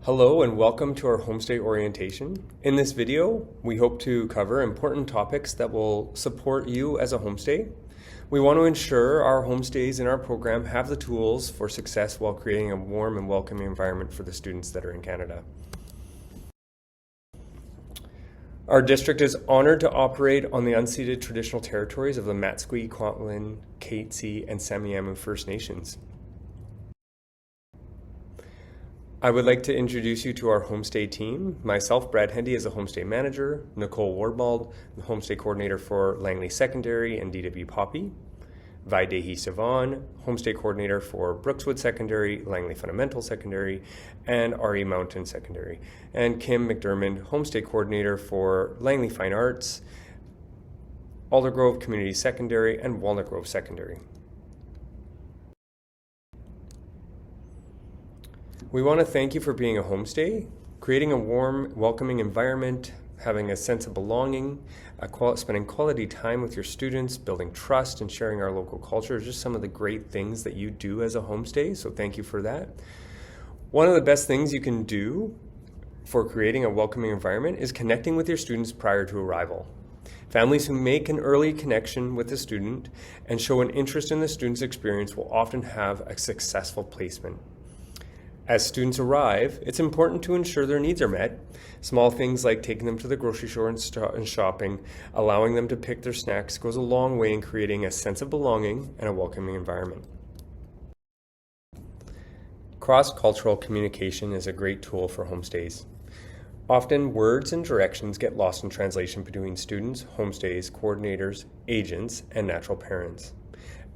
Hello and welcome to our Homestay orientation. In this video, we hope to cover important topics that will support you as a homestay. We want to ensure our homestays in our program have the tools for success while creating a warm and welcoming environment for the students that are in Canada. Our district is honored to operate on the unceded traditional territories of the Matsqui, Kwantlen, Katzie, and Semiahmoo First Nations. I would like to introduce you to our homestay team. Myself, Brad Hendy, as a homestay manager, Nicole Wardbald, the homestay coordinator for Langley Secondary and DW Poppy, Vaidehi Sivan, homestay coordinator for Brookswood Secondary, Langley Fundamental Secondary, and RE Mountain Secondary, and Kim McDermott, homestay coordinator for Langley Fine Arts, Aldergrove Community Secondary, and Walnut Grove Secondary. We want to thank you for being a homestay, creating a warm, welcoming environment, having a sense of belonging, spending quality time with your students, building trust, and sharing our local culture is just some of the great things that you do as a homestay, so thank you for that. One of the best things you can do for creating a welcoming environment is connecting with your students prior to arrival. Families who make an early connection with the student and show an interest in the student's experience will often have a successful placement. As students arrive, it's important to ensure their needs are met. Small things like taking them to the grocery store and shopping, allowing them to pick their snacks goes a long way in creating a sense of belonging and a welcoming environment. Cross-cultural communication is a great tool for homestays. Often words and directions get lost in translation between students, homestays, coordinators, agents, and natural parents.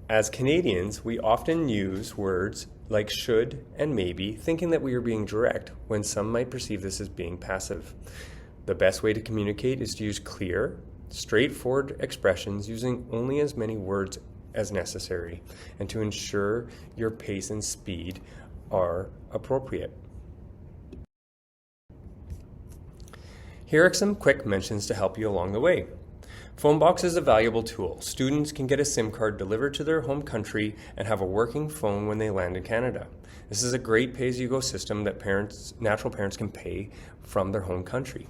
As Canadians, we often use words like should and maybe, thinking that we are being direct when some might perceive this as being passive. The best way to communicate is to use clear, straightforward expressions using only as many words as necessary, and to ensure your pace and speed are appropriate. Here are some quick mentions to help you along the way. Phonebox is a valuable tool. Students can get a SIM card delivered to their home country and have a working phone when they land in Canada. This is a great pay-as-you-go system that natural parents can pay from their home country.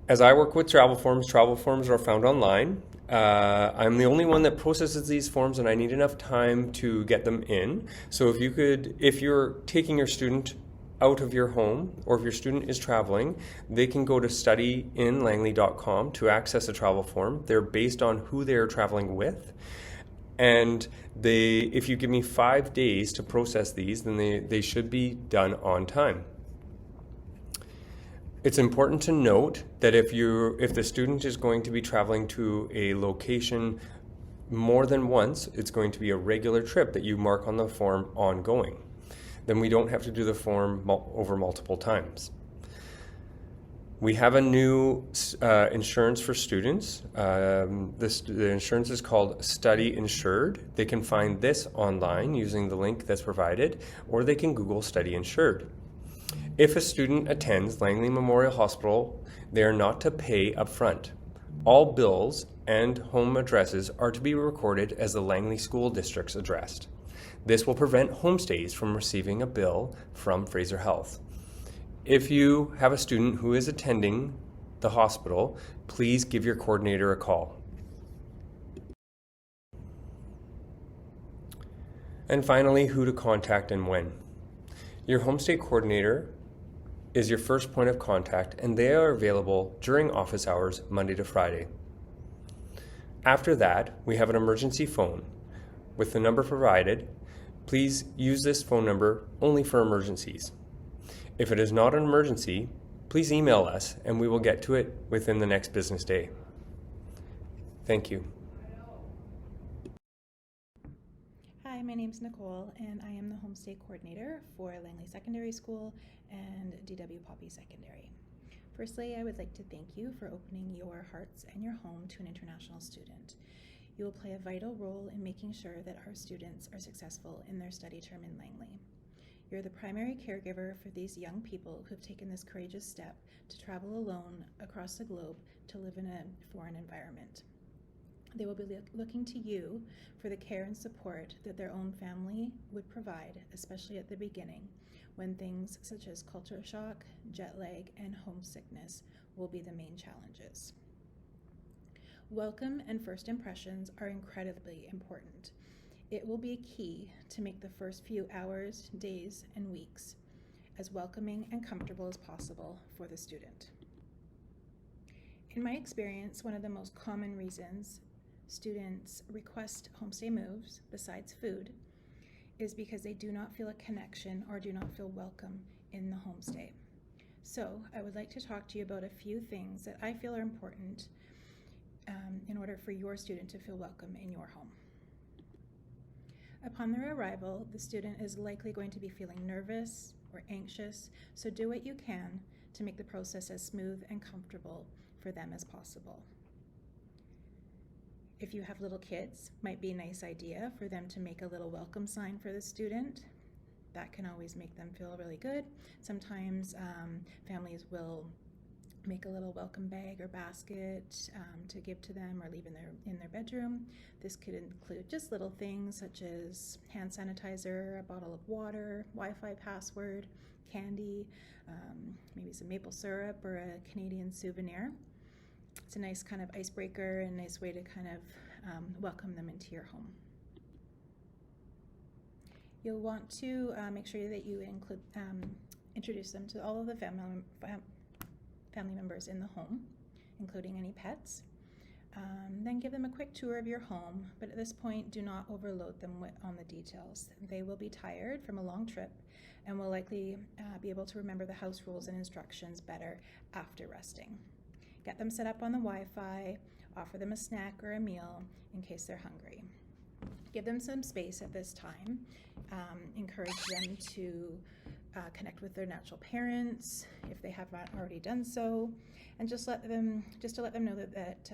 As I work with travel forms are found online. I'm the only one that processes these forms and I need enough time to get them in. So if you're taking your student out of your home, or if your student is traveling, they can go to studyinlangley.com to access a travel form. They're based on who they're traveling with. And if you give me 5 days to process these, then they should be done on time. It's important to note that if the student is going to be traveling to a location more than once, it's going to be a regular trip that you mark on the form ongoing. Then we don't have to do the form over multiple times. We have a new insurance for students. The insurance is called Study Insured. They can find this online using the link that's provided, or they can Google Study Insured. If a student attends Langley Memorial Hospital, they are not to pay upfront. All bills and home addresses are to be recorded as the Langley School District's address. This will prevent homestays from receiving a bill from Fraser Health. If you have a student who is attending the hospital, please give your coordinator a call. And finally, who to contact and when. Your homestay coordinator is your first point of contact, and they are available during office hours, Monday to Friday. After that, we have an emergency phone. With the number provided, please use this phone number only for emergencies. If it is not an emergency, please email us and we will get to it within the next business day. Thank you. Hi, my name is Nicole and I am the homestay coordinator for Langley Secondary School and DW Poppy Secondary. Firstly, I would like to thank you for opening your hearts and your home to an international student. You will play a vital role in making sure that our students are successful in their study term in Langley. You're the primary caregiver for these young people who have taken this courageous step to travel alone across the globe to live in a foreign environment. They will be looking to you for the care and support that their own family would provide, especially at the beginning, when things such as culture shock, jet lag, and homesickness will be the main challenges. Welcome and first impressions are incredibly important. It will be key to make the first few hours, days, and weeks as welcoming and comfortable as possible for the student. In my experience, one of the most common reasons students request homestay moves, besides food, is because they do not feel a connection or do not feel welcome in the homestay. So I would like to talk to you about a few things that I feel are important in order for your student to feel welcome in your home. Upon their arrival, the student is likely going to be feeling nervous or anxious, so do what you can to make the process as smooth and comfortable for them as possible. If you have little kids, might be a nice idea for them to make a little welcome sign for the student. That can always make them feel really good. Sometimes families will make a little welcome bag or basket to give to them or leave in their bedroom. This could include just little things such as hand sanitizer, a bottle of water, Wi-Fi password, candy, maybe some maple syrup or a Canadian souvenir. It's a nice kind of icebreaker and nice way to kind of welcome them into your home. You'll want to make sure that you introduce them to all of the family members in the home, including any pets. Then give them a quick tour of your home, but at this point, do not overload them on the details. They will be tired from a long trip and will likely be able to remember the house rules and instructions better after resting. Get them set up on the Wi-Fi, offer them a snack or a meal in case they're hungry. Give them some space at this time. Encourage them to connect with their natural parents if they have not already done so, and just to let them know that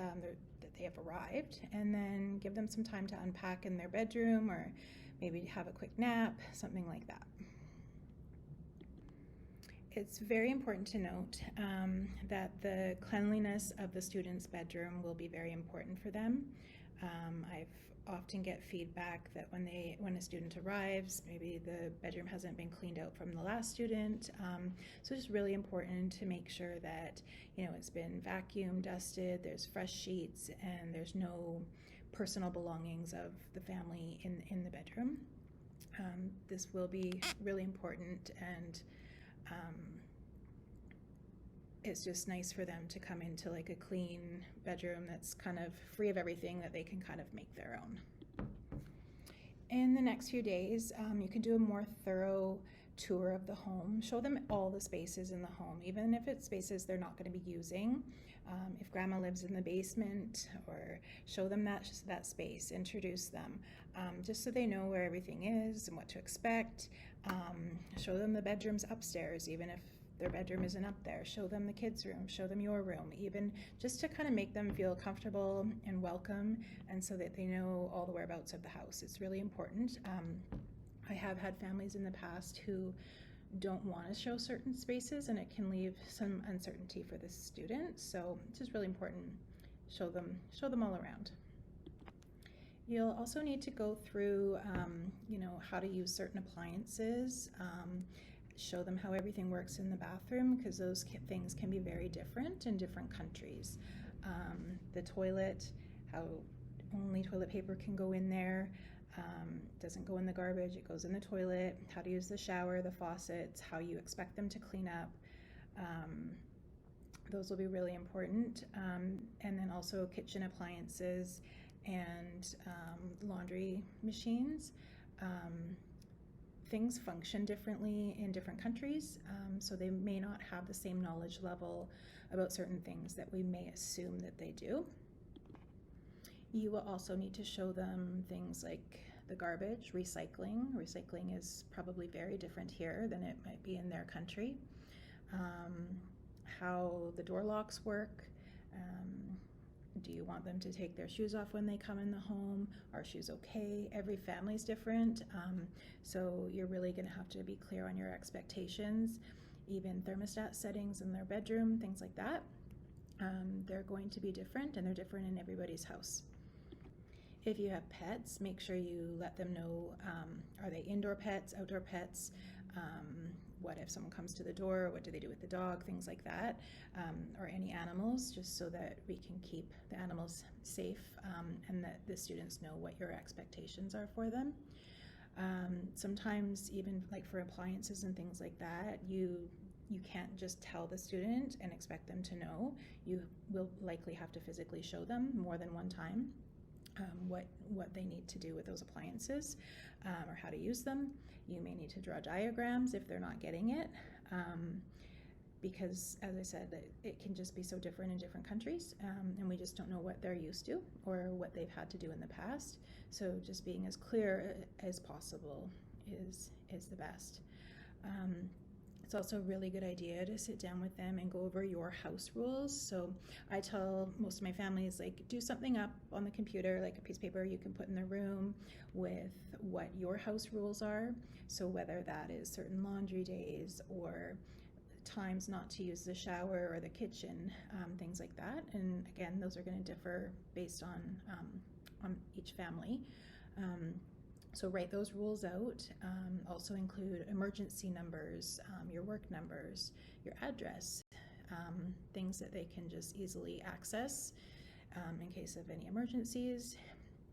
they have arrived, and then give them some time to unpack in their bedroom or maybe have a quick nap, something like that. It's very important to note that the cleanliness of the student's bedroom will be very important for them. I've often get feedback that when a student arrives, maybe the bedroom hasn't been cleaned out from the last student. So it's really important to make sure that it's been vacuumed, dusted, there's fresh sheets, and there's no personal belongings of the family in the bedroom. This will be really important, and it's just nice for them to come into like a clean bedroom that's kind of free of everything that they can kind of make their own. In the next few days, you can do a more thorough tour of the home. Show them all the spaces in the home, even if it's spaces they're not going to be using. If grandma lives in the basement, or show them that space, introduce them, just so they know where everything is and what to expect. Show them the bedrooms upstairs, even if their bedroom isn't up there. Show them the kids' room, show them your room, even just to kind of make them feel comfortable and welcome, and so that they know all the whereabouts of the house. It's really important. I have had families in the past who don't want to show certain spaces, and it can leave some uncertainty for the student. So it's just really important. Show them all around. You'll also need to go through, how to use certain appliances. Show them how everything works in the bathroom, because those things can be very different in different countries. The toilet, how only toilet paper can go in there. Doesn't go in the garbage, it goes in the toilet. How to use the shower, the faucets, how you expect them to clean up. Those will be really important. And then also kitchen appliances and laundry machines. Things function differently in different countries, so they may not have the same knowledge level about certain things that we may assume that they do. You will also need to show them things like the garbage, recycling. Recycling is probably very different here than it might be in their country. How the door locks work. Do you want them to take their shoes off when they come in the home? Are shoes okay? Every family's different, so you're really going to have to be clear on your expectations. Even thermostat settings in their bedroom, things like that. They're going to be different, and they're different in everybody's house. If you have pets, make sure you let them know, are they indoor pets, outdoor pets? What if someone comes to the door? What do they do with the dog? Things like that, or any animals, just so that we can keep the animals safe, and that the students know what your expectations are for them. Sometimes even like for appliances and things like that, you can't just tell the student and expect them to know. You will likely have to physically show them more than one time what they need to do with those appliances, or how to use them. You may need to draw diagrams if they're not getting it, because as I said, it can just be so different in different countries, and we just don't know what they're used to or what they've had to do in the past. So just being as clear as possible is the best. It's also a really good idea to sit down with them and go over your house rules. So I tell most of my families, like, do something up on the computer, like a piece of paper you can put in the room with what your house rules are. So whether that is certain laundry days or times not to use the shower or the kitchen, things like that. And again, those are going to differ based on each family. So write those rules out. Also include emergency numbers, your work numbers, your address, things that they can just easily access in case of any emergencies.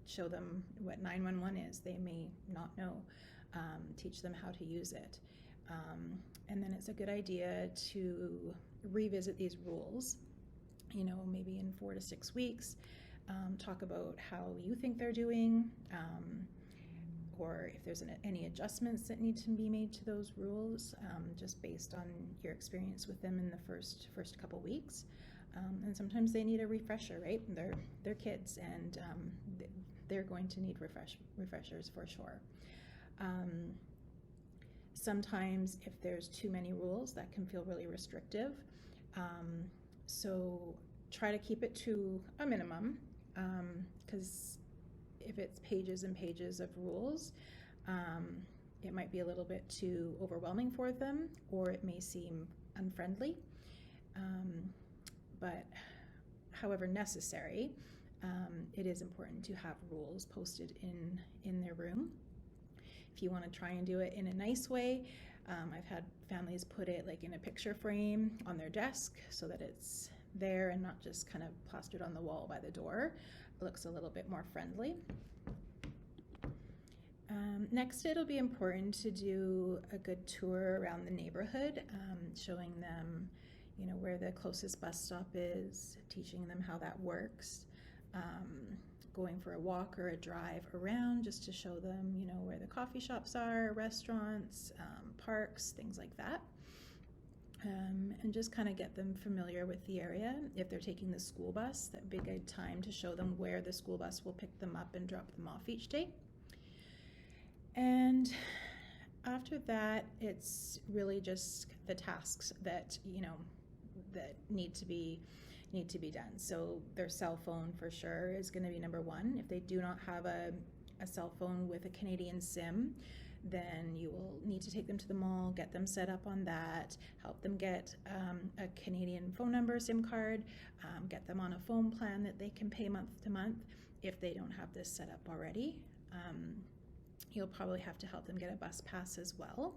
Show them what 911 is. They may not know. Teach them how to use it. And then it's a good idea to revisit these rules, maybe in 4 to 6 weeks. Talk about how you think they're doing, or if there's any adjustments that need to be made to those rules, just based on your experience with them in the first couple weeks. And sometimes they need a refresher, right? They're kids, and they're going to need refreshers for sure. Sometimes if there's too many rules, that can feel really restrictive. So try to keep it to a minimum, because if it's pages and pages of rules, it might be a little bit too overwhelming for them, or it may seem unfriendly. But however necessary, it is important to have rules posted in their room. If you want to try and do it in a nice way, I've had families put it like in a picture frame on their desk so that it's there and not just kind of plastered on the wall by the door. It looks a little bit more friendly. Next, it'll be important to do a good tour around the neighborhood, showing them, where the closest bus stop is, teaching them how that works, going for a walk or a drive around just to show them, where the coffee shops are, restaurants, parks, things like that. And just kind of get them familiar with the area. If they're taking the school bus, that'd be a good time to show them where the school bus will pick them up and drop them off each day. And after that, it's really just the tasks that, that need to be done. So their cell phone for sure is going to be number one. If they do not have a cell phone with a Canadian SIM, then you will need to take them to the mall, get them set up on that, help them get a Canadian phone number, SIM card, get them on a phone plan that they can pay month to month if they don't have this set up already. You'll probably have to help them get a bus pass as well.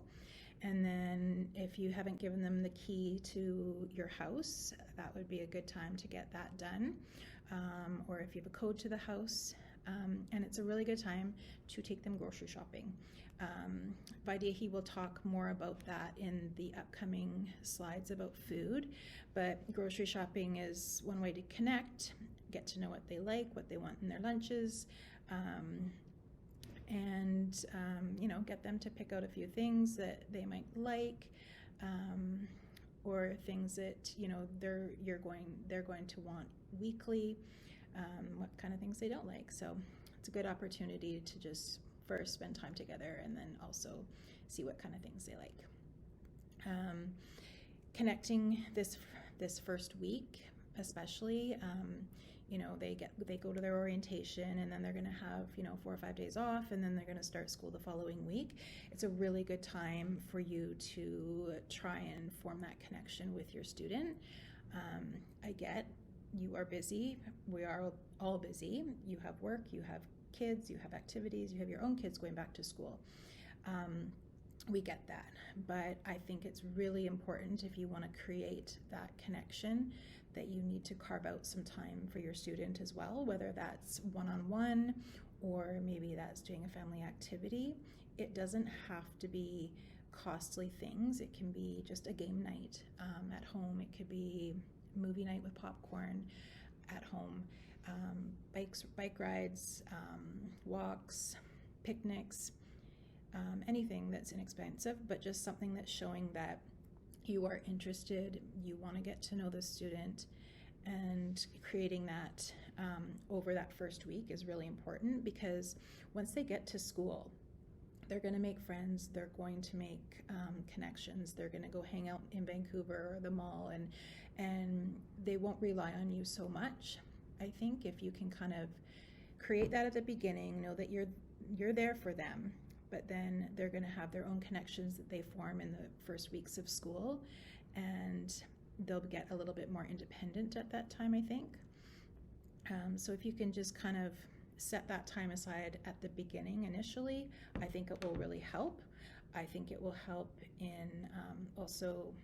And then if you haven't given them the key to your house, that would be a good time to get that done. Or if you have a code to the house, and it's a really good time to take them grocery shopping. Vaidehi will talk more about that in the upcoming slides about food, but grocery shopping is one way to connect, get to know what they like, what they want in their lunches, and get them to pick out a few things that they might like, or things that they're going to want weekly, what kind of things they don't like. So it's a good opportunity to just first spend time together and then also see what kind of things they like. Connecting this first week especially, they go to their orientation, and then they're going to have 4 or 5 days off, and then they're going to start school the following week. It's a really good time for you to try and form that connection with your student. I get you are busy. We are all busy. You have work, you have kids, you have activities, you have your own kids going back to school. We get that, but I think it's really important, if you want to create that connection, that you need to carve out some time for your student as well, whether that's one-on-one or maybe that's doing a family activity. It doesn't have to be costly things. It can be just a game night at home. It could be movie night with popcorn at home, bike rides, walks, picnics, anything that's inexpensive, but just something that's showing that you are interested, you want to get to know the student, and creating that over that first week is really important, because once they get to school, they're going to make friends, they're going to make connections, they're going to go hang out in Vancouver or the mall, and they won't rely on you so much. I think if you can kind of create that at the beginning, know that you're there for them, but then they're going to have their own connections that they form in the first weeks of school, and they'll get a little bit more independent at that time, I think. So if you can just kind of set that time aside at the beginning initially, I think it will really help. I think it will help in also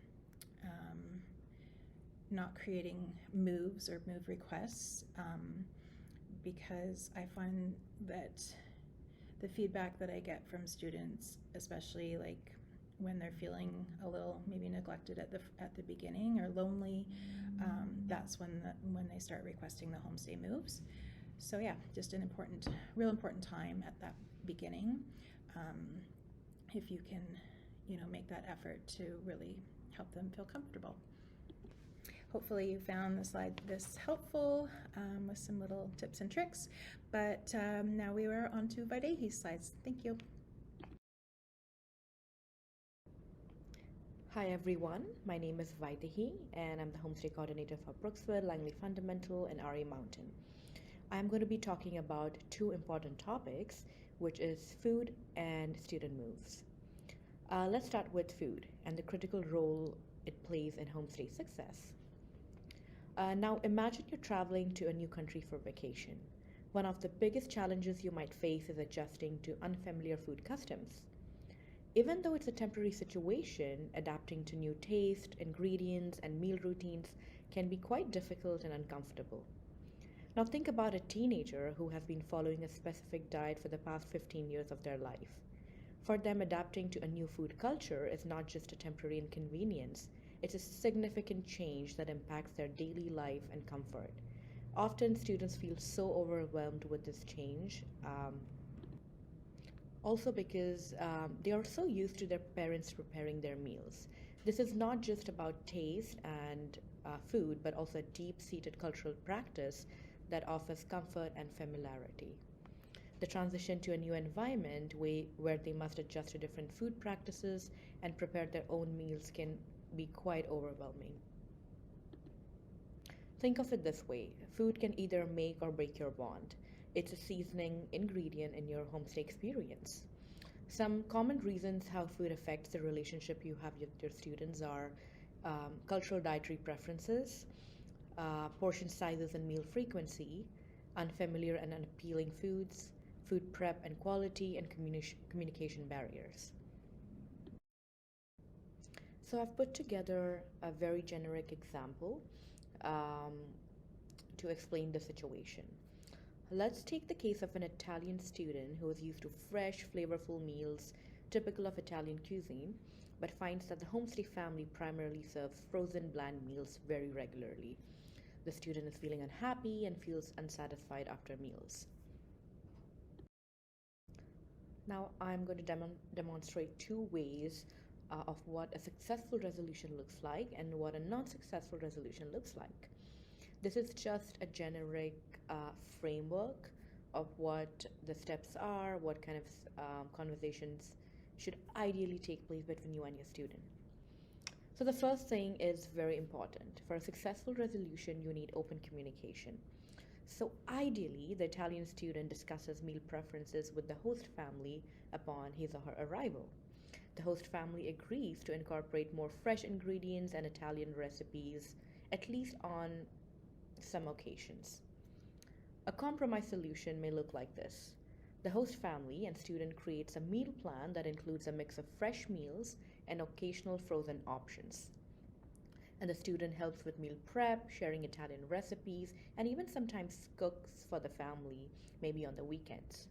not creating moves or move requests, because I find that the feedback that I get from students, especially like when they're feeling a little maybe neglected at the beginning or lonely, that's when they start requesting the homestay moves. So yeah, just an real important time at that beginning. If you can, make that effort to really help them feel comfortable. Hopefully you found this helpful with some little tips and tricks. But now we are on to Vaidehi's slides. Thank you. Hi everyone, my name is Vaidehi and I'm the homestay coordinator for Brookswood, Langley Fundamental and RA Mountain. I'm going to be talking about two important topics, which is food and student moves. Let's start with food and the critical role it plays in homestay success. Now imagine you're traveling to a new country for vacation. One of the biggest challenges you might face is adjusting to unfamiliar food customs. Even though it's a temporary situation, adapting to new taste, ingredients, and meal routines can be quite difficult and uncomfortable. Now think about a teenager who has been following a specific diet for the past 15 years of their life. For them, adapting to a new food culture is not just a temporary inconvenience, it's a significant change that impacts their daily life and comfort. Often students feel so overwhelmed with this change, also because they are so used to their parents preparing their meals. This is not just about taste and food, but also a deep-seated cultural practice that offers comfort and familiarity. The transition to a new environment where they must adjust to different food practices and prepare their own meals can be quite overwhelming. Think of it this way, food can either make or break your bond. It's a seasoning ingredient in your homestay experience. Some common reasons how food affects the relationship you have with your students are cultural dietary preferences, portion sizes and meal frequency, unfamiliar and unappealing foods, food prep and quality, and communication barriers. So I've put together a very generic example um, to explain the situation. Let's take the case of an Italian student who is used to fresh, flavorful meals typical of Italian cuisine, but finds that the homestay family primarily serves frozen, bland meals very regularly. The student is feeling unhappy and feels unsatisfied after meals. Now I'm going to demonstrate two ways of what a successful resolution looks like and what a non-successful resolution looks like. This is just a generic framework of what the steps are, what kind of conversations should ideally take place between you and your student. So the first thing is very important. For a successful resolution, you need open communication. So ideally, the Italian student discusses meal preferences with the host family upon his or her arrival. The host family agrees to incorporate more fresh ingredients and Italian recipes, at least on some occasions. A compromise solution may look like this. The host family and student creates a meal plan that includes a mix of fresh meals and occasional frozen options. And the student helps with meal prep, sharing Italian recipes, and even sometimes cooks for the family, maybe on the weekends.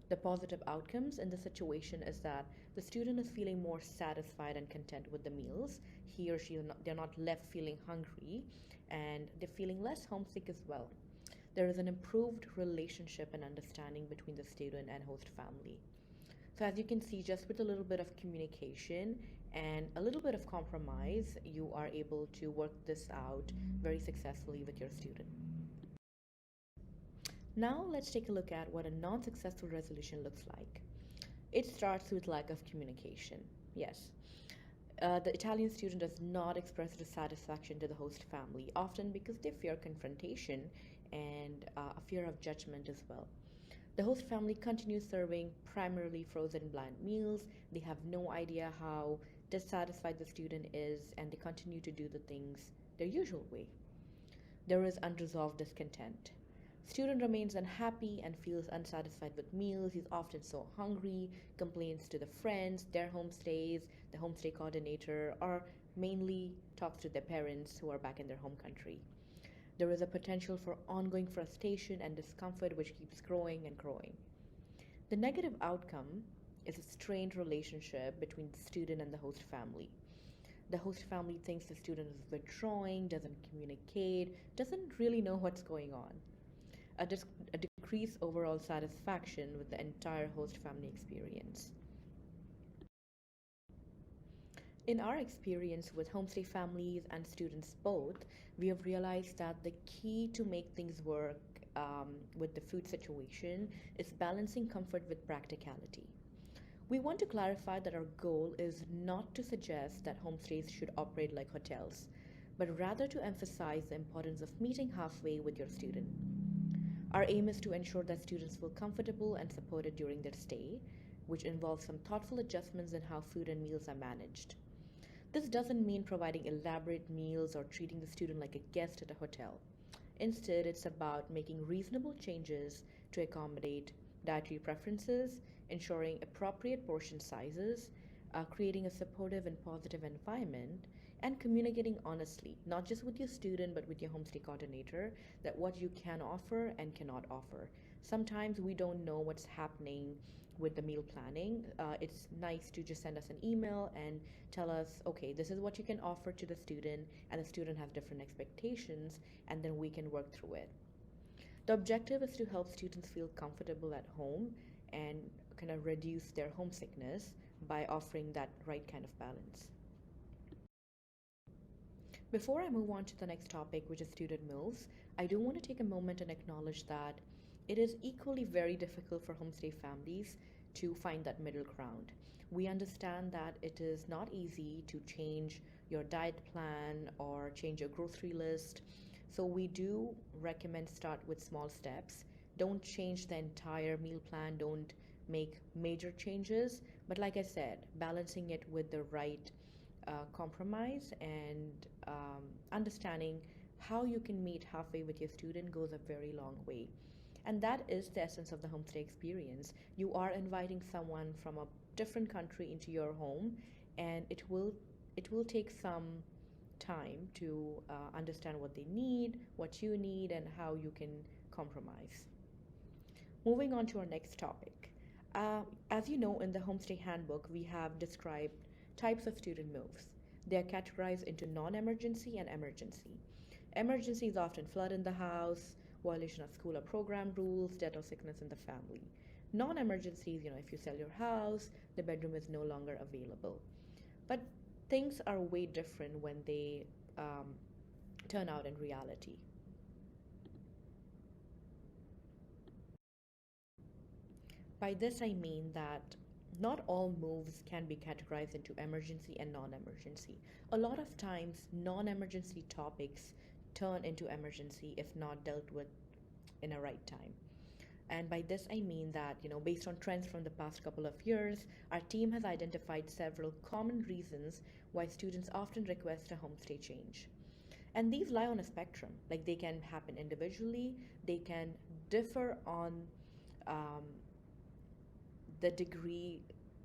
The positive outcomes in this situation is that the student is feeling more satisfied and content with the meals. He or she is not, they're not left feeling hungry, and they're feeling less homesick as well. There is an improved relationship and understanding between the student and host family. So, as you can see, just with a little bit of communication and a little bit of compromise, you are able to work this out very successfully with your student. Now, let's take a look at what a non successful resolution looks like. It starts with lack of communication. Yes. The Italian student does not express dissatisfaction to the host family, often because they fear confrontation and a fear of judgment as well. The host family continues serving primarily frozen bland meals. They have no idea how dissatisfied the student is, and they continue to do the things their usual way. There is unresolved discontent. Student remains unhappy and feels unsatisfied with meals. He's often so hungry, complains to the friends, their homestays, the homestay coordinator, or mainly talks to their parents who are back in their home country. There is a potential for ongoing frustration and discomfort which keeps growing and growing. The negative outcome is a strained relationship between the student and the host family. The host family thinks the student is withdrawing, doesn't communicate, doesn't really know what's going on. A decreased overall satisfaction with the entire host family experience. In our experience with homestay families and students both, we have realized that the key to make things work with the food situation is balancing comfort with practicality. We want to clarify that our goal is not to suggest that homestays should operate like hotels, but rather to emphasize the importance of meeting halfway with your student. Our aim is to ensure that students feel comfortable and supported during their stay, which involves some thoughtful adjustments in how food and meals are managed. This doesn't mean providing elaborate meals or treating the student like a guest at a hotel. Instead, it's about making reasonable changes to accommodate dietary preferences, ensuring appropriate portion sizes, creating a supportive and positive environment, and communicating honestly, not just with your student but with your homestay coordinator, that what you can offer and cannot offer. Sometimes we don't know what's happening with the meal planning. It's nice to just send us an email and tell us, okay, this is what you can offer to the student, and the student has different expectations, and then we can work through it. The objective is to help students feel comfortable at home and kind of reduce their homesickness by offering that right kind of balance. Before I move on to the next topic, which is student meals, I do want to take a moment and acknowledge that it is equally very difficult for homestay families to find that middle ground. We understand that it is not easy to change your diet plan or change your grocery list. So we do recommend start with small steps. Don't change the entire meal plan, don't make major changes, but like I said, balancing it with the right compromise and understanding how you can meet halfway with your student goes a very long way. And that is the essence of the homestay experience. You are inviting someone from a different country into your home, and it will take some time to understand what they need, what you need, and how you can compromise. Moving on to our next topic. As you know, in the Homestay Handbook, we have described types of student moves. They are categorized into non emergency and emergency. Emergency is often flood in the house, violation of school or program rules, death or sickness in the family. Non emergencies, if you sell your house, the bedroom is no longer available. But things are way different when they turn out in reality. By this, I mean that not all moves can be categorized into emergency and non emergency. A lot of times, non emergency topics turn into emergency if not dealt with in a right time. And by this, I mean that, based on trends from the past couple of years, our team has identified several common reasons why students often request a homestay change. And these lie on a spectrum. Like they can happen individually, they can differ on um, the degree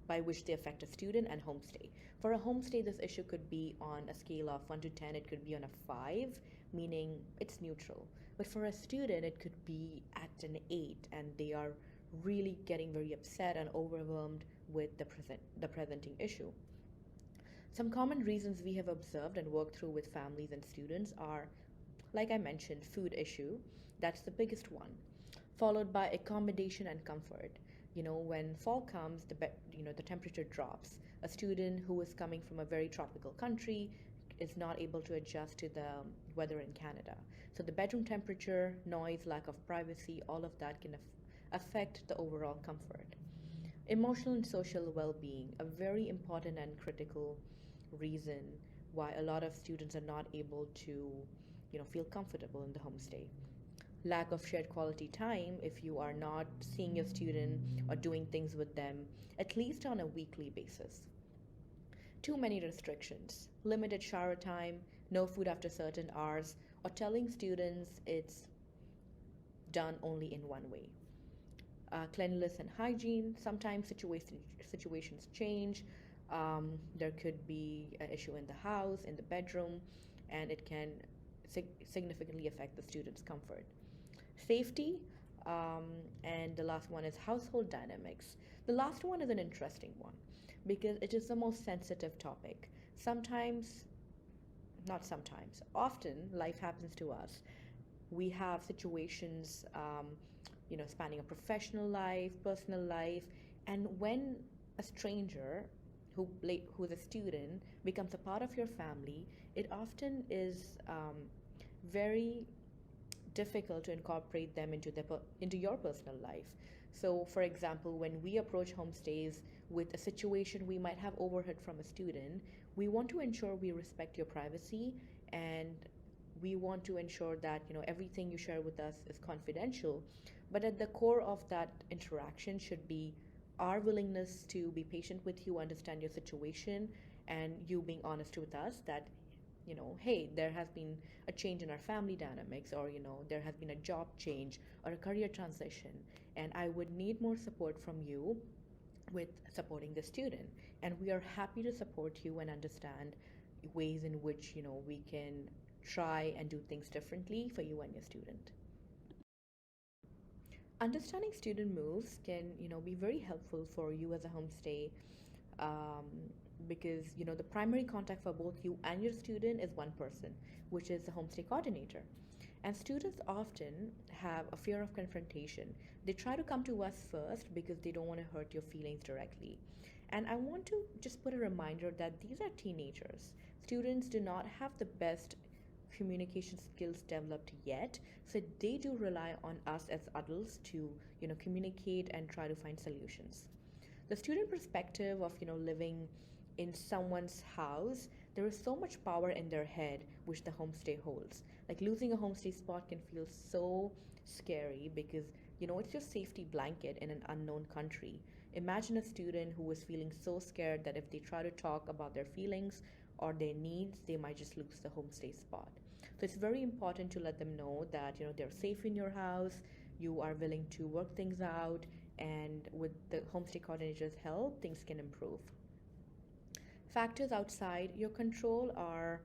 by which they affect a student and homestay. For a homestay, this issue could be on a scale of 1 to 10, it could be on a 5, meaning it's neutral. But for a student, it could be at an 8, and they are really getting very upset and overwhelmed with the presenting issue. Some common reasons we have observed and worked through with families and students are, like I mentioned, food issue. That's the biggest one, followed by accommodation and comfort. When fall comes, the temperature drops. A student who is coming from a very tropical country is not able to adjust to the weather in Canada. So the bedroom temperature, noise, lack of privacy, all of that can affect the overall comfort. Emotional and social well-being, a very important and critical reason why a lot of students are not able to, feel comfortable in the homestay. Lack of shared quality time if you are not seeing your student or doing things with them at least on a weekly basis. Too many restrictions, limited shower time, no food after certain hours, or telling students it's done only in one way. Cleanliness and hygiene, sometimes situations change. There could be an issue in the house, in the bedroom, and it can significantly affect the student's comfort. Safety, um, and the last one is household dynamics. The last one is an interesting one because it is the most sensitive topic. Sometimes, not sometimes, often life happens to us. We have situations, spanning a professional life, personal life, and when a stranger who's a student becomes a part of your family, it often is very difficult to incorporate them into your personal life. So, for example, when we approach homestays with a situation we might have overheard from a student, we want to ensure we respect your privacy, and we want to ensure that everything you share with us is confidential. But at the core of that interaction should be our willingness to be patient with you, understand your situation, and you being honest with us that hey, there has been a change in our family dynamics, or there has been a job change or a career transition, and I would need more support from you with supporting the student. And we are happy to support you and understand ways in which we can try and do things differently for you and your student. Understanding student moves can be very helpful for you as a homestay, um, because the primary contact for both you and your student is one person, which is the homestay coordinator. And students often have a fear of confrontation. They try to come to us first because they don't want to hurt your feelings directly. And I want to just put a reminder that these are teenagers. Students do not have the best communication skills developed yet, so they do rely on us as adults to communicate and try to find solutions. The student perspective of living in someone's house, there is so much power in their head which the homestay holds. Like losing a homestay spot can feel so scary because it's your safety blanket in an unknown country. Imagine a student who is feeling so scared that if they try to talk about their feelings or their needs, they might just lose the homestay spot. So it's very important to let them know that they're safe in your house, you are willing to work things out, and with the homestay coordinator's help, things can improve. Factors outside your control are,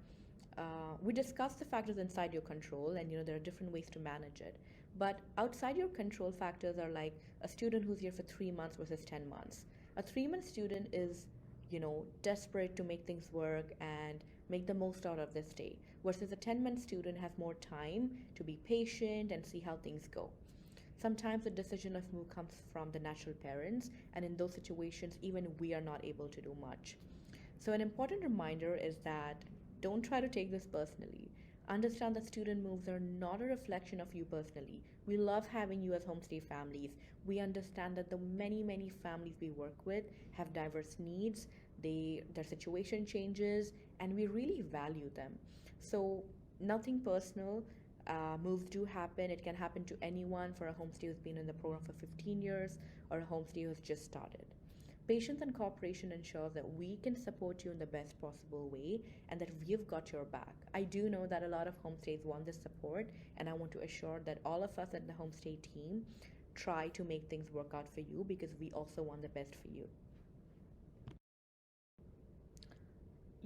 we discussed the factors inside your control, and there are different ways to manage it. But outside your control factors are like a student who's here for 3 months versus 10 months. A 3 month student is, desperate to make things work and make the most out of this stay, versus a 10-month student has more time to be patient and see how things go. Sometimes the decision of move comes from the natural parents, and in those situations, even we are not able to do much. So, an important reminder is that don't try to take this personally. Understand that student moves are not a reflection of you personally. We love having you as homestay families. We understand that the many, many families we work with have diverse needs, their situation changes, and we really value them. So, nothing personal. Moves do happen. It can happen to anyone, for a homestay who's been in the program for 15 years or a homestay who's just started. Patience and cooperation ensures that we can support you in the best possible way and that we've got your back. I do know that a lot of homestays want this support, and I want to assure that all of us at the homestay team try to make things work out for you because we also want the best for you.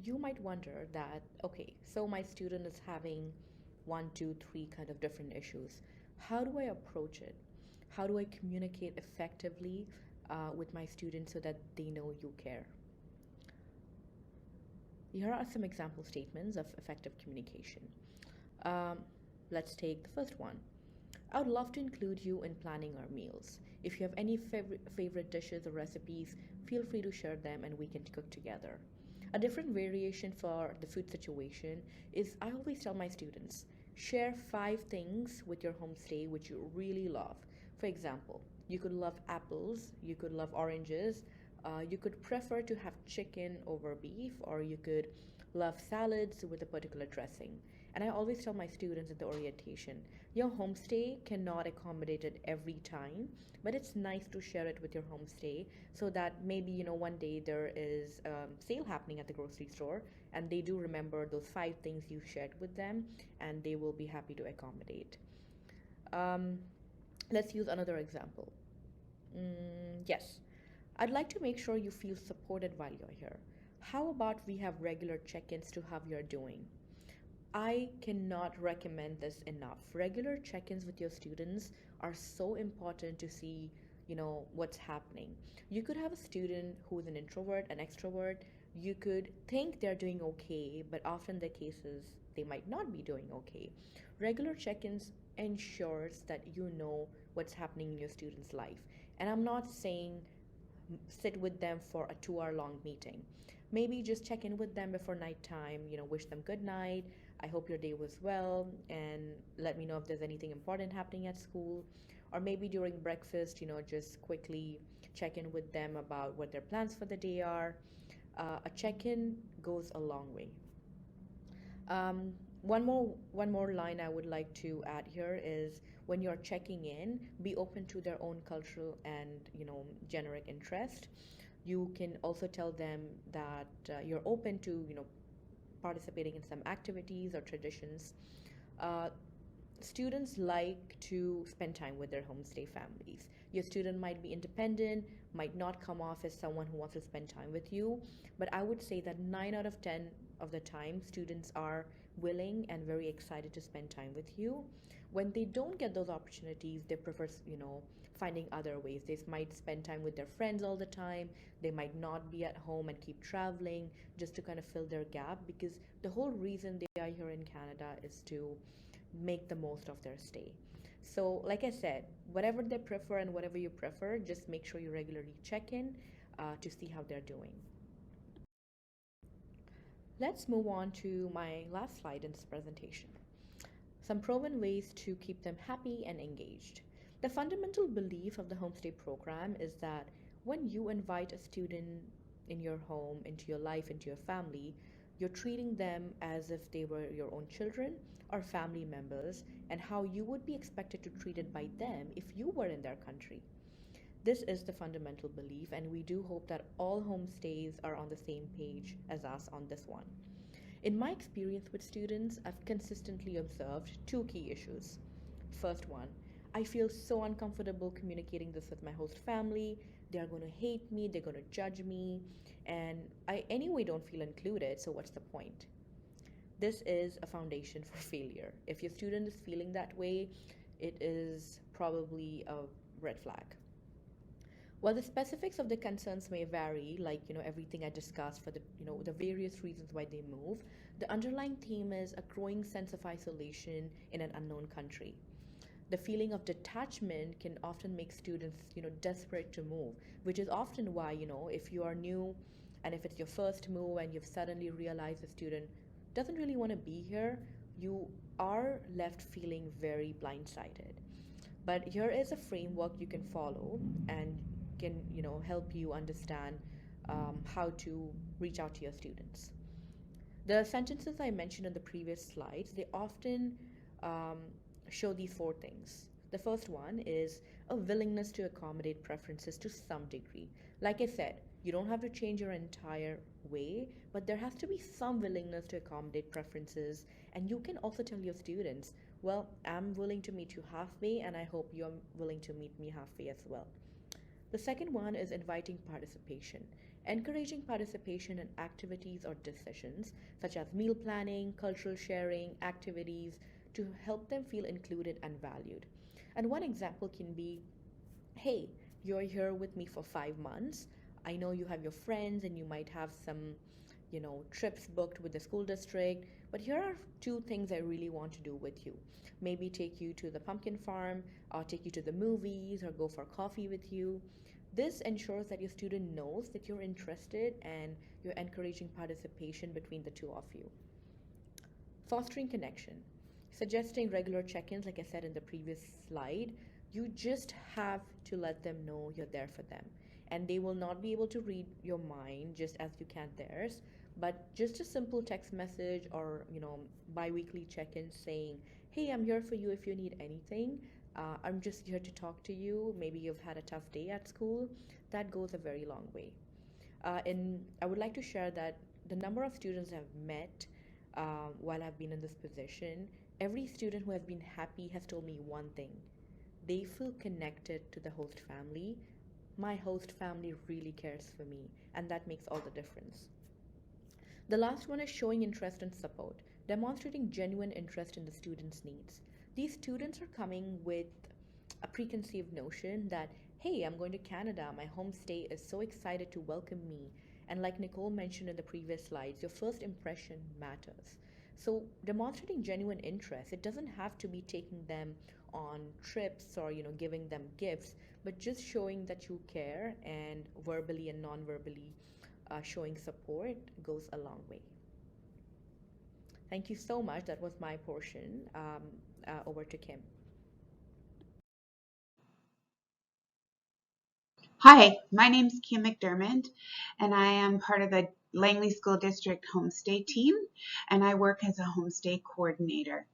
You might wonder that, okay, so my student is having one, two, three kind of different issues. How do I approach it? How do I communicate effectively with my students so that they know you care? Here are some example statements of effective communication. Um, let's take the first one. I would love to include you in planning our meals. If you have any favorite dishes or recipes, feel free to share them and we can cook together. A different variation for the food situation is I always tell my students, share 5 things with your homestay which you really love. For example, you could love apples, you could love oranges, you could prefer to have chicken over beef, or you could love salads with a particular dressing. And I always tell my students in the orientation, your homestay cannot accommodate it every time, but it's nice to share it with your homestay so that maybe, one day there is a sale happening at the grocery store and they do remember those 5 things you shared with them and they will be happy to accommodate. Um, let's use another example. Yes, I'd like to make sure you feel supported while you're here. How about we have regular check ins to how you're doing? I cannot recommend this enough. Regular check ins with your students are so important to see, what's happening. You could have a student who is an introvert, an extrovert. You could think they're doing okay, but often the cases they might not be doing okay. Regular check ins ensures that you know what's happening in your student's life. And I'm not saying sit with them for a 2 hour long meeting. Maybe just check in with them before nighttime, wish them good night. I hope your day was well, and let me know if there's anything important happening at school. Or maybe during breakfast, just quickly check in with them about what their plans for the day are. A check in goes a long way. Um, one more line I would like to add here is when you're checking in, be open to their own cultural and generic interest. You can also tell them that you're open to participating in some activities or traditions. Uh, Students like to spend time with their homestay families. Your student might be independent, might not come off as someone who wants to spend time with you, but I would say that 9 out of 10 of the time, students are willing and very excited to spend time with you. When they don't get those opportunities, they prefer, finding other ways. They might spend time with their friends all the time. They might not be at home and keep traveling just to kind of fill their gap, because the whole reason they are here in Canada is to make the most of their stay. So, like I said, whatever they prefer and whatever you prefer, just make sure you regularly check in to see how they're doing. Let's move on to my last slide in this presentation. Some proven ways to keep them happy and engaged. The fundamental belief of the Homestay program is that when you invite a student in your home, into your life, into your family, you're treating them as if they were your own children or family members, and how you would be expected to be treated by them if you were in their country. This is the fundamental belief, and we do hope that all homestays are on the same page as us on this one. In my experience with students, I've consistently observed 2 key issues. First one, I feel so uncomfortable communicating this with my host family. They're going to hate me, they're going to judge me, and I anyway don't feel included, so what's the point? This is a foundation for failure. If your student is feeling that way, it is probably a red flag. While the specifics of the concerns may vary, like everything I discussed for the various reasons why they move, the underlying theme is a growing sense of isolation in an unknown country. The feeling of detachment can often make students desperate to move, which is often why if you are new and if it's your first move and you've suddenly realized the student doesn't really want to be here, you are left feeling very blindsided. But here is a framework you can follow and can help you understand how to reach out to your students. The sentences I mentioned in the previous slides, they often um, show these 4 things. The first one is a willingness to accommodate preferences to some degree. Like I said, you don't have to change your entire way, but there has to be some willingness to accommodate preferences. And you can also tell your students Well, I'm willing to meet you halfway, and I hope you're willing to meet me halfway as well. The second one is inviting participation. Encouraging participation in activities or decisions such as meal planning, cultural sharing, activities to help them feel included and valued. And one example can be, hey, you're here with me for 5 months. I know you have your friends and you might have some, trips booked with the school district, but here are two things I really want to do with you. Maybe take you to the pumpkin farm, or take you to the movies, or go for coffee with you. This ensures that your student knows that you're interested and you're encouraging participation between the two of you. Fostering connection. Suggesting regular check ins, like I said in the previous slide, you just have to let them know you're there for them. And they will not be able to read your mind just as you can theirs, but just a simple text message or, bi weekly check in saying, hey, I'm here for you if you need anything. I'm just here to talk to you. Maybe you've had a tough day at school. That goes a very long way. And I would like to share that the number of students I've met while I've been in this position, every student who has been happy has told me one thing. They feel connected to the host family. My host family really cares for me, and that makes all the difference. The last one is showing interest and support, demonstrating genuine interest in the students' needs. These students are coming with a preconceived notion that, hey, I'm going to Canada, my homestay is so excited to welcome me. And like Nicole mentioned in the previous slides, your first impression matters. So demonstrating genuine interest, it doesn't have to be taking them on trips or giving them gifts, but just showing that you care and verbally and non-verbally showing support goes a long way. Thank you so much. That was my portion. Over to Kim. Hi, my name's Kim McDermott, and I am part of the Langley School District Homestay team, and I work as a homestay coordinator.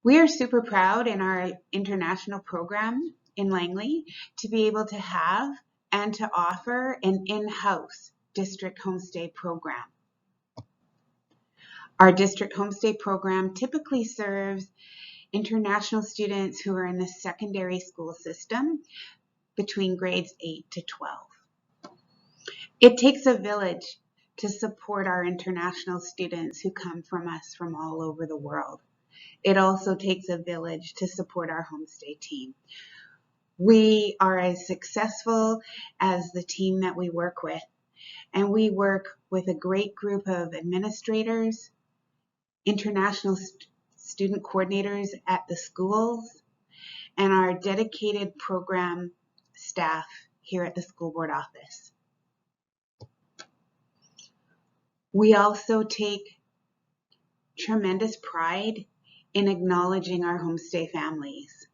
We are super proud in our international program in Langley to be able to have and to offer an in-house district homestay program. Our district homestay program typically serves international students who are in the secondary school system between grades 8 to 12. It takes a village to support our international students who come from us from all over the world. It also takes a village to support our homestay team. We are as successful as the team that we work with, and we work with a great group of administrators, international student coordinators at the schools, and our dedicated program staff here at the school board office. We also take tremendous pride in acknowledging our homestay families.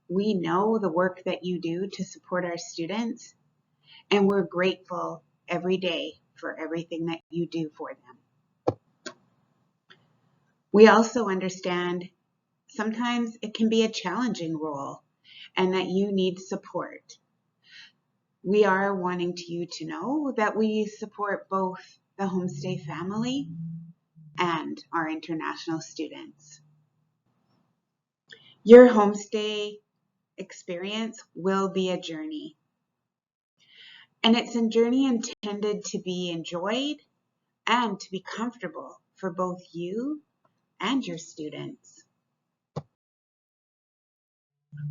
We know the work that you do to support our students, and we're grateful every day for everything that you do for them. We also understand sometimes it can be a challenging role and that you need support. We are wanting you to know that we support both the homestay family and our international students. Your homestay experience will be a journey, and it's a journey intended to be enjoyed and to be comfortable for both you and your students.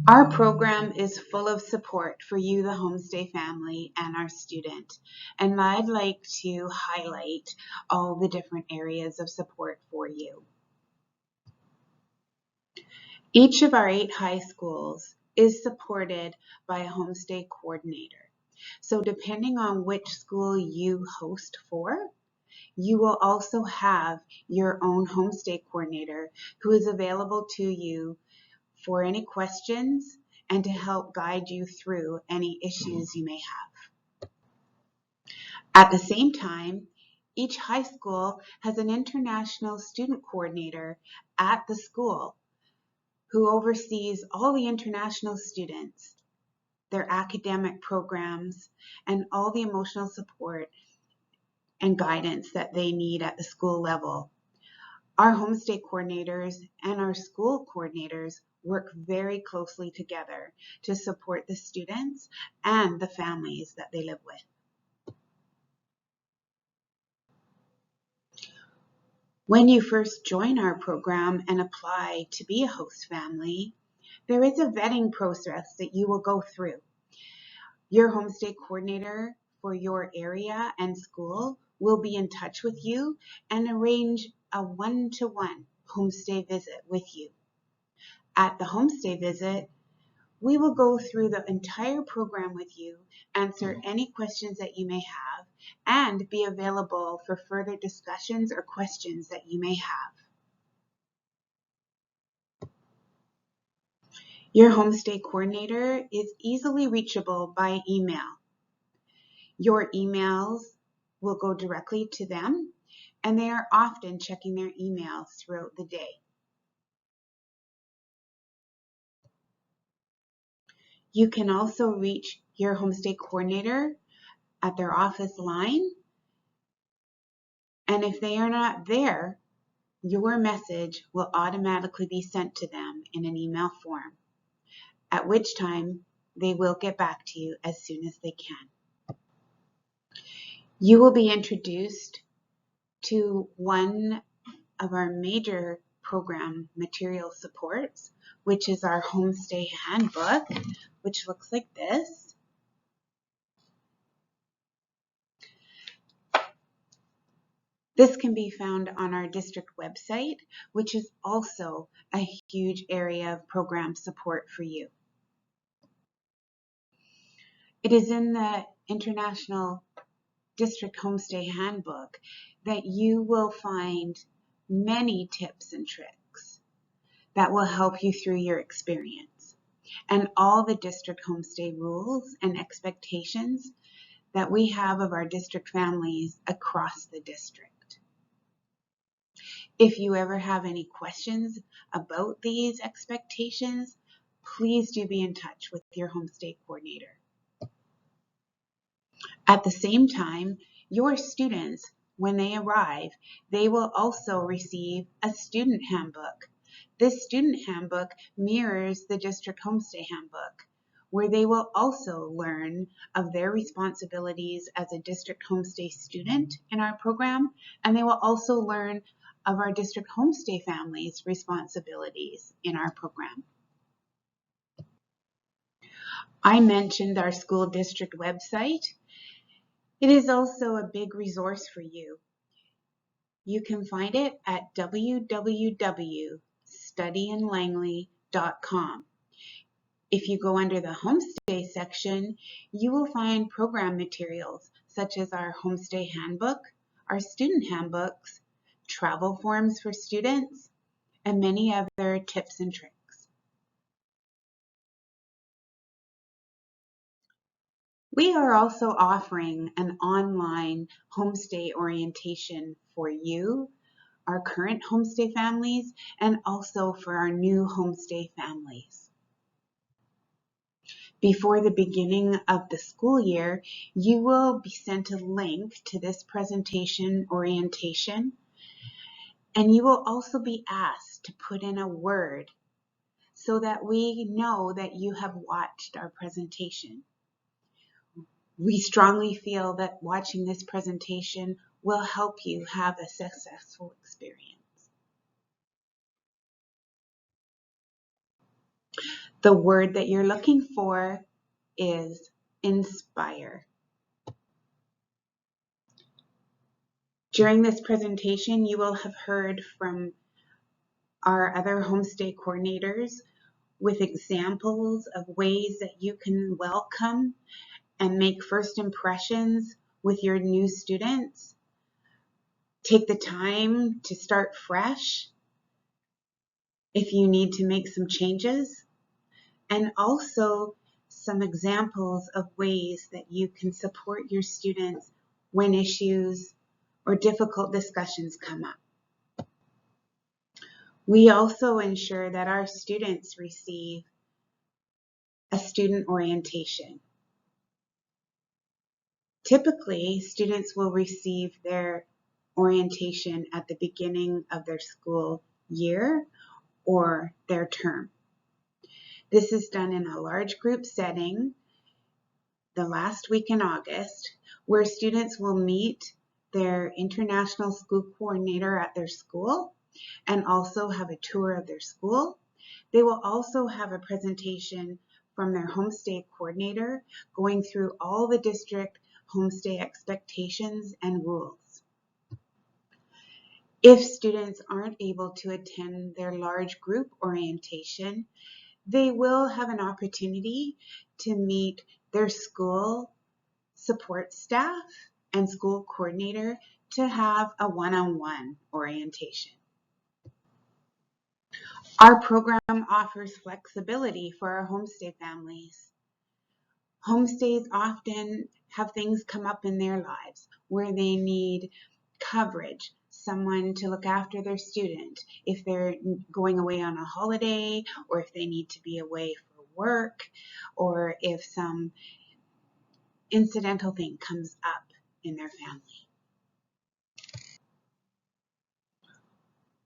Our program is full of support for you, the homestay family, and our student, and I'd like to highlight all the different areas of support for you. Each of our 8 high schools is supported by a homestay coordinator. So depending on which school you host for, you will also have your own homestay coordinator who is available to you for any questions and to help guide you through any issues you may have. At the same time, each high school has an international student coordinator at the school who oversees all the international students, their academic programs, and all the emotional support and guidance that they need at the school level. Our homestay coordinators and our school coordinators work very closely together to support the students and the families that they live with. When you first join our program and apply to be a host family, there is a vetting process that you will go through. Your homestay coordinator for your area and school will be in touch with you and arrange a one-to-one homestay visit with you. At the homestay visit, we will go through the entire program with you, answer any questions that you may have, and be available for further discussions or questions that you may have. Your homestay coordinator is easily reachable by email. Your emails will go directly to them, and they are often checking their emails throughout the day. You can also reach your homestay coordinator at their office line, and if they are not there, your message will automatically be sent to them in an email form, at which time they will get back to you as soon as they can. You will be introduced to one of our major program material supports, which is our homestay handbook, which looks like this. This can be found on our district website, which is also a huge area of program support for you. It is in the International District Homestay Handbook that you will find many tips and tricks that will help you through your experience, and all the district homestay rules and expectations that we have of our district families across the district. If you ever have any questions about these expectations, please do be in touch with your homestay coordinator. At the same time, your students, when they arrive, they will also receive a student handbook. This student handbook mirrors the district homestay handbook, where they will also learn of their responsibilities as a district homestay student in our program, and they will also learn of our district homestay families' responsibilities in our program. I mentioned our school district website. It is also a big resource for you. You can find it at www.studyinlangley.com. If you go under the homestay section, you will find program materials such as our homestay handbook, our student handbooks, travel forms for students, and many other tips and tricks. We are also offering an online homestay orientation for you, our current homestay families, and also for our new homestay families. Before the beginning of the school year, you will be sent a link to this presentation orientation, and you will also be asked to put in a word so that we know that you have watched our presentation. We strongly feel that watching this presentation will help you have a successful experience. The word that you're looking for is inspire. During this presentation, you will have heard from our other homestay coordinators with examples of ways that you can welcome and make first impressions with your new students. Take the time to start fresh if you need to make some changes, and also some examples of ways that you can support your students when issues or difficult discussions come up. We also ensure that our students receive a student orientation. Typically, students will receive their orientation at the beginning of their school year or their term. This is done in a large group setting the last week in August, where students will meet their international school coordinator at their school and also have a tour of their school. They will also have a presentation from their homestay coordinator going through all the district homestay expectations and rules. If students aren't able to attend their large group orientation, they will have an opportunity to meet their school support staff and school coordinator to have a one-on-one orientation. Our program offers flexibility for our homestay families. Homestays often have things come up in their lives where they need coverage, someone to look after their student, if they're going away on a holiday, or if they need to be away for work, or if some incidental thing comes up in their family.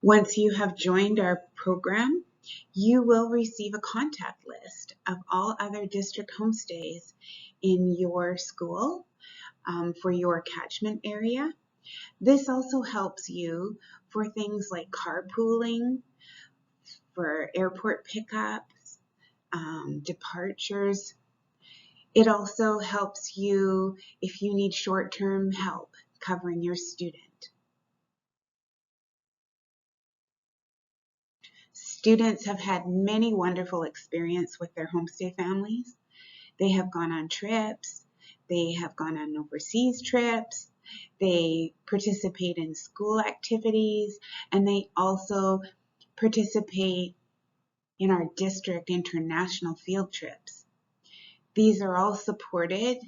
Once you have joined our program, you will receive a contact list of all other district homestays in your school for your catchment area. This also helps you for things like carpooling, for airport pickups, departures. It also helps you if you need short-term help covering your student. Students have had many wonderful experiences with their homestay families. They have gone on trips, they have gone on overseas trips, they participate in school activities, and they also participate in our district international field trips. These are all supported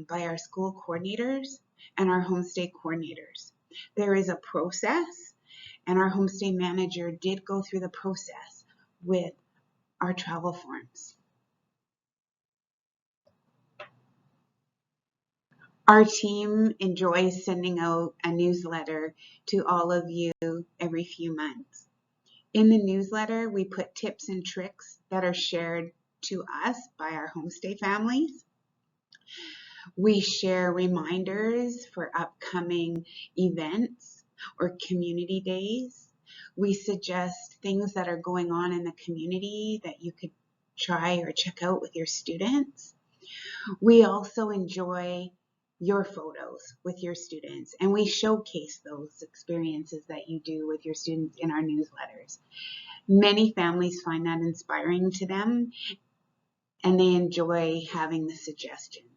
by our school coordinators and our homestay coordinators. There is a process, and our homestay manager did go through the process with our travel forms. Our team enjoys sending out a newsletter to all of you every few months. In the newsletter, we put tips and tricks that are shared to us by our homestay families. We share reminders for upcoming events or community days. We suggest things that are going on in the community that you could try or check out with your students. We also enjoy your photos with your students, and we showcase those experiences that you do with your students in our newsletters. Many families find that inspiring to them, and they enjoy having the suggestions.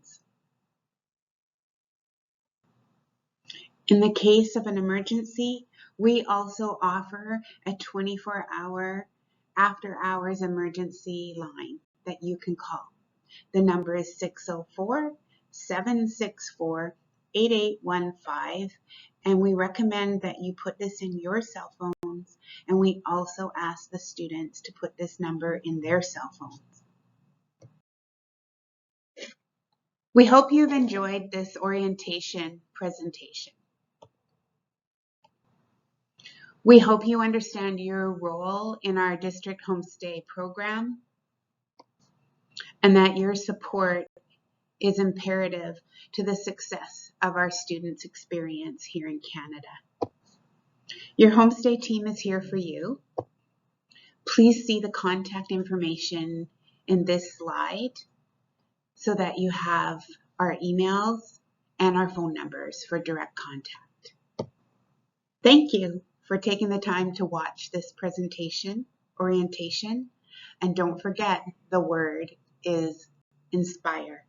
In the case of an emergency, we also offer a 24-hour after-hours emergency line that you can call. The number is 604-764-8815, and we recommend that you put this in your cell phones, and we also ask the students to put this number in their cell phones. We hope you've enjoyed this orientation presentation. We hope you understand your role in our district homestay program and that your support is imperative to the success of our students' experience here in Canada. Your homestay team is here for you. Please see the contact information in this slide so that you have our emails and our phone numbers for direct contact. Thank you for taking the time to watch this presentation, orientation, and don't forget the word is inspire.